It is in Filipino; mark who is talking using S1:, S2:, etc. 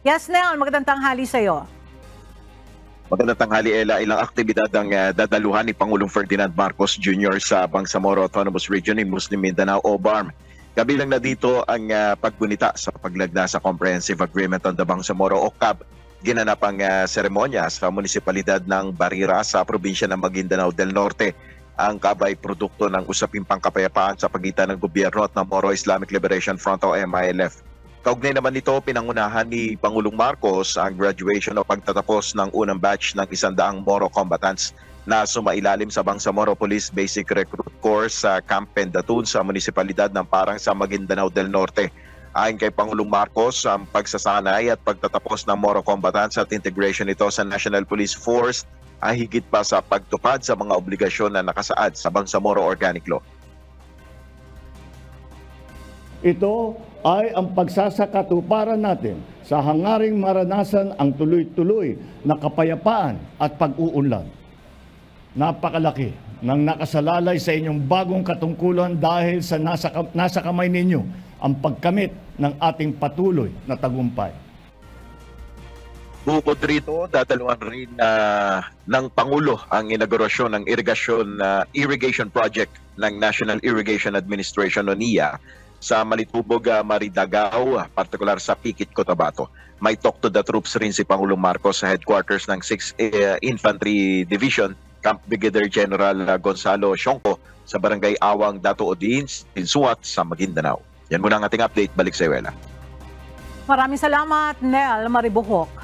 S1: Yes, Nel, magandang tanghali sa'yo.
S2: Magandang tanghali, Ella. Ilang aktibidad ang dadaluhan ni Pangulong Ferdinand Marcos Jr. sa Bangsamoro Autonomous Region in Muslim Mindanao o BARM. Kabilang na dito ang paggunita sa paglagda sa Comprehensive Agreement on the Bangsamoro o CAB. Ginanap ang seremonya sa munisipalidad ng Barira sa probinsya ng Maguindanao del Norte. Ang CAB ay produkto ng usaping pangkapayapaan sa pagitan ng gobyerno at ng Moro Islamic Liberation Front o MILF. Kaugnay naman nito, pinangunahan ni Pangulong Marcos ang graduation o pagtatapos ng unang batch ng 100 Moro combatants na sumailalim sa Bangsamoro Police Basic Recruit Course sa Camp Pendatun sa munisipalidad ng Parang sa Maguindanao del Norte. Ayon kay Pangulong Marcos, ang pagsasanay at pagtatapos ng Moro combatants at integration nito sa National Police Force ay higit pa sa pagtupad sa mga obligasyon na nakasaad sa Bangsamoro Organic Law.
S3: Ito ay ang pagsasakatuparan natin sa hangaring maranasan ang tuloy-tuloy na kapayapaan at pag-uunlad. Napakalaki ng nakasalalay sa inyong bagong katungkulan dahil sa nasa kamay ninyo ang pagkamit ng ating patuloy na tagumpay.
S2: Bukod rito, dadaluhan rin ng Pangulo ang inaugurasyon ng irrigation project ng National Irrigation Administration o NIA sa Malitubog, Maridagao, partikular sa Pikit, Cotabato. May talk to the troops rin si Pangulong Marcos sa headquarters ng 6th Infantry Division, Camp Brigadier General Gonzalo Sionco sa Barangay Awang, Dato Odins, Tinsuat sa Maguindanao. Yan muna ang ating update. Balik sa Ella.
S1: Maraming salamat, Nel Maribuhok.